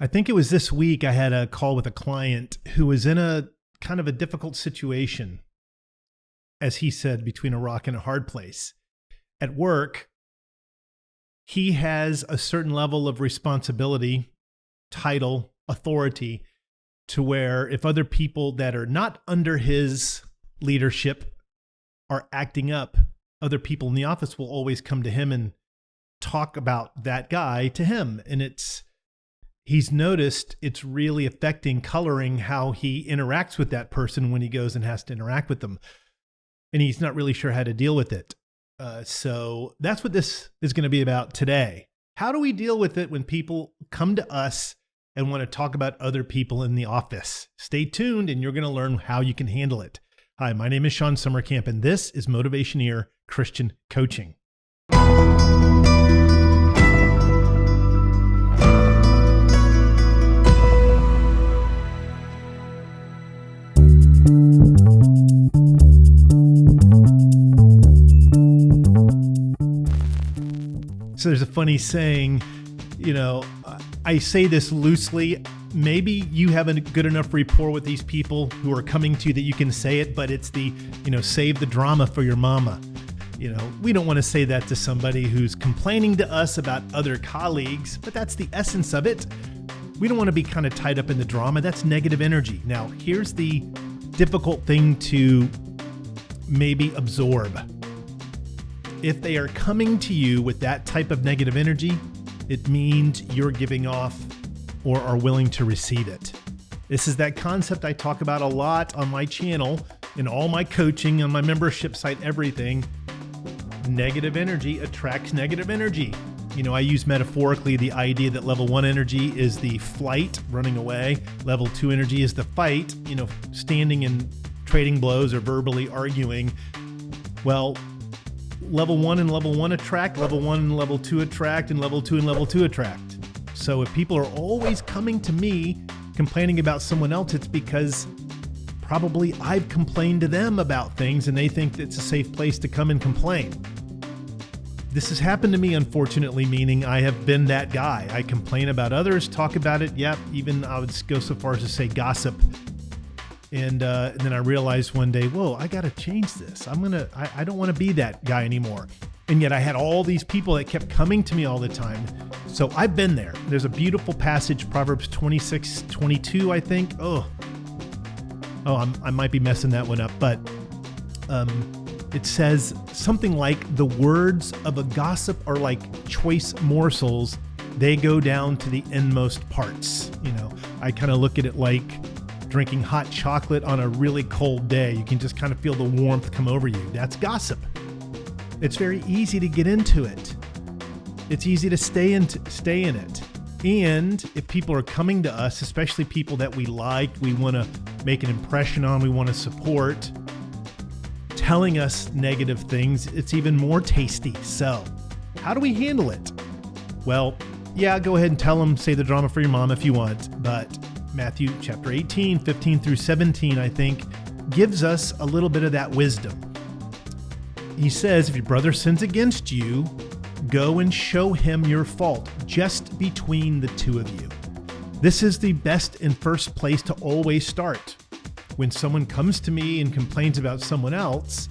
I think it was this week I had a call with a client who was in a kind of a difficult situation, as he said, between a rock and a hard place. At work, he has a certain level of responsibility, title, authority, to where if other people that are not under his leadership are acting up, other people in the office will always come to him and talk about that guy to him. And he's noticed it's really affecting, coloring how he interacts with that person when he goes and has to interact with them. And he's not really sure how to deal with it. So that's what this is going to be about today. How do we deal with it when people come to us and want to talk about other people in the office? Stay tuned and you're going to learn how you can handle it. Hi, my name is Shawn Sommerkamp, and this is Motivationeer Christian Coaching. So there's a funny saying, I say this loosely. Maybe you have a good enough rapport with these people who are coming to you that you can say it, but it's the, save the drama for your mama. We don't want to say that to somebody who's complaining to us about other colleagues, but that's the essence of it. We don't want to be kind of tied up in the drama. That's negative energy. Now, here's the difficult thing to maybe absorb. If they are coming to you with that type of negative energy, it means you're giving off or are willing to receive it. This is that concept I talk about a lot on my channel, in all my coaching, on my membership site, everything. Negative energy attracts negative energy. I use metaphorically the idea that level 1 energy is the flight, running away. Level 2 energy is the fight, standing and trading blows or verbally arguing. Well, level 1 and level 1 attract, level 1 and level 2 attract, and level 2 and level 2 attract. So if people are always coming to me complaining about someone else, it's because probably I've complained to them about things and they think it's a safe place to come and complain. This has happened to me, unfortunately, meaning I have been that guy. I complain about others, talk about it. Yep, even I would go so far as to say gossip. And then I realized one day, whoa, I got to change this. I don't want to be that guy anymore. And yet I had all these people that kept coming to me all the time. So I've been there. There's a beautiful passage, Proverbs 26:22, I think. I might be messing that one up, but it says something like, the words of a gossip are like choice morsels. They go down to the inmost parts. I kind of look at it like drinking hot chocolate on a really cold day. You can just kind of feel the warmth come over you. That's gossip. It's very easy to get into it. It's easy to stay in it. And if people are coming to us, especially people that we like, we want to make an impression on, we want to support, telling us negative things, it's even more tasty. So how do we handle it? Well, yeah, go ahead and tell them, say the drama for your mom if you want, but Matthew chapter 18, 15 through 17, I think, gives us a little bit of that wisdom. He says, if your brother sins against you, go and show him your fault, just between the two of you. This is the best and first place to always start. When someone comes to me and complains about someone else,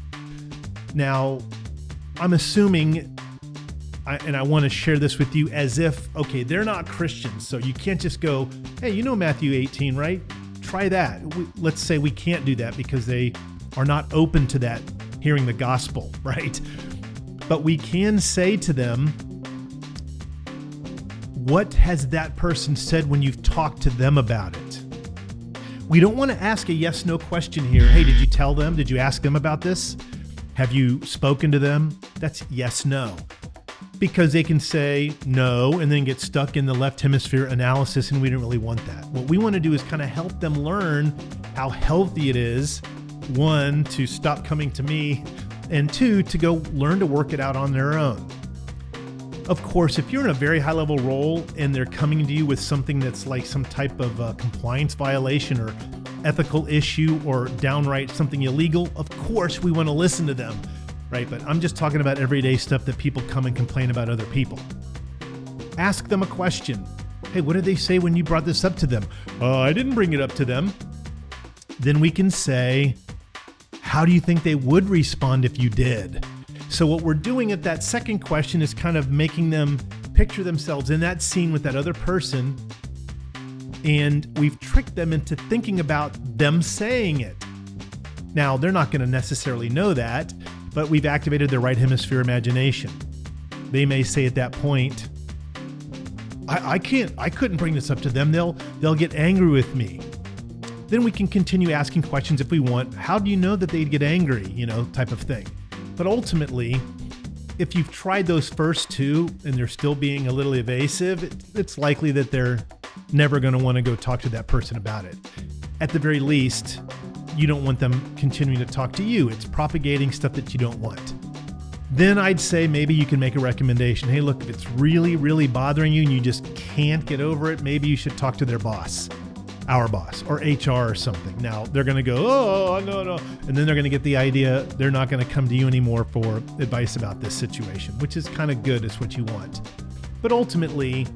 now I'm assuming, and I want to share this with you as if, okay, they're not Christians, so you can't just go, hey, Matthew 18, right? Try that. Let's say we can't do that because they are not open to that, hearing the gospel, right? But we can say to them, what has that person said when you've talked to them about it? We don't want to ask a yes/no question here. Hey, did you tell them? Did you ask them about this? Have you spoken to them? That's yes/no. Because they can say no and then get stuck in the left hemisphere analysis, and we don't really want that. What we want to do is kind of help them learn how healthy it is, one, to stop coming to me, and two, to go learn to work it out on their own. Of course, if you're in a very high level role and they're coming to you with something that's like some type of compliance violation or ethical issue or downright something illegal, of course we want to listen to them, right? But I'm just talking about everyday stuff that people come and complain about other people. Ask them a question. Hey, what did they say when you brought this up to them? I didn't bring it up to them. Then we can say, how do you think they would respond if you did? So what we're doing at that second question is kind of making them picture themselves in that scene with that other person. And we've tricked them into thinking about them saying it. Now, they're not going to necessarily know that, but we've activated their right hemisphere imagination. They may say at that point, I couldn't bring this up to them. They'll get angry with me. Then we can continue asking questions if we want. How do you know that they'd get angry? Type of thing. But ultimately, if you've tried those first two and they're still being a little evasive, it's likely that they're never going to want to go talk to that person about it. At the very least, you don't want them continuing to talk to you. It's propagating stuff that you don't want. Then I'd say maybe you can make a recommendation. Hey, look, if it's really, really bothering you and you just can't get over it, maybe you should talk to their boss, our boss, or HR or something. Now, they're going to go, oh, no. And then they're going to get the idea they're not going to come to you anymore for advice about this situation, which is kind of good. It's what you want. But ultimately,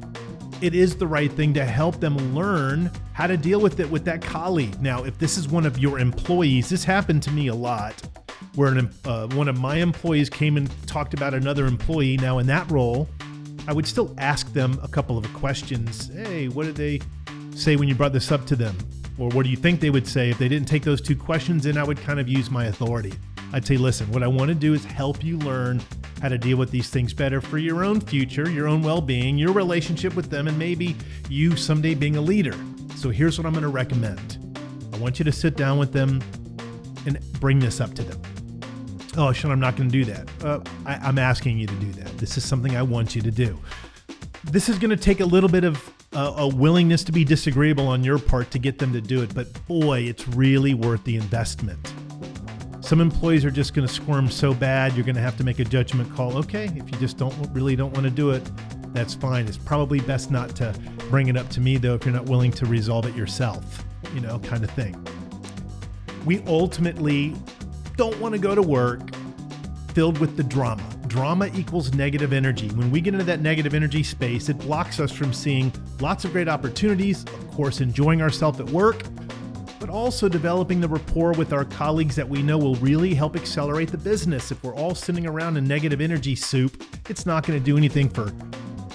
it is the right thing to help them learn how to deal with it with that colleague. Now, if this is one of your employees, this happened to me a lot, where one of my employees came and talked about another employee. Now, in that role, I would still ask them a couple of questions. Hey, what did they say when you brought this up to them? Or what do you think they would say if they didn't take those two questions? Then I would kind of use my authority. I'd say, listen, what I want to do is help you learn how to deal with these things better for your own future, your own well-being, your relationship with them, and maybe you someday being a leader. So here's what I'm going to recommend. I want you to sit down with them and bring this up to them. Oh, Shawn, I'm not going to do that. I'm asking you to do that. This is something I want you to do. This is going to take a little bit of a willingness to be disagreeable on your part to get them to do it. But boy, it's really worth the investment. Some employees are just going to squirm so bad, you're going to have to make a judgment call. Okay, if you just don't want to do it, that's fine. It's probably best not to bring it up to me, though, if you're not willing to resolve it yourself, kind of thing. We ultimately don't want to go to work filled with the drama. Drama equals negative energy. When we get into that negative energy space, it blocks us from seeing lots of great opportunities, of course, enjoying ourselves at work, but also developing the rapport with our colleagues that we know will really help accelerate the business. If we're all sitting around in negative energy soup, it's not going to do anything for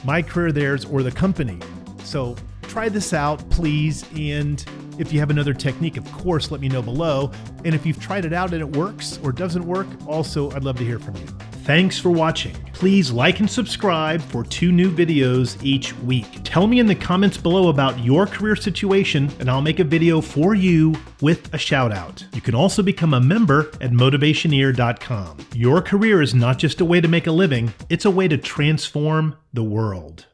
my career, theirs, or the company. So try this out, please. And if you have another technique, of course, let me know below. And if you've tried it out and it works or doesn't work, also, I'd love to hear from you. Thanks for watching. Please like and subscribe for 2 new videos each week. Tell me in the comments below about your career situation, and I'll make a video for you with a shout out. You can also become a member at Motivationeer.com. Your career is not just a way to make a living, it's a way to transform the world.